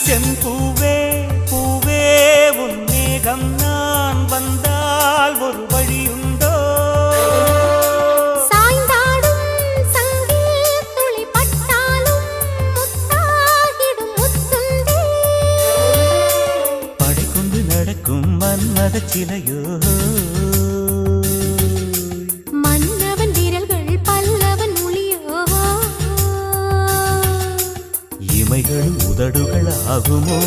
செம்பூவே பூவே உன் மேகம் நான் வந்தால் ஒரு வழியுண்டோ சாய்ந்தாடும் சங்கீத் துளி பட்டாலும் முத்தாகிடும் முத்துண்டே படைக்கொண்டு நடக்கும் மன்மத சிலையோ மன்னவன் விரல்கள் பல்லவன் மொழியோ இமைகள் உதடுகள் ஆகுமோ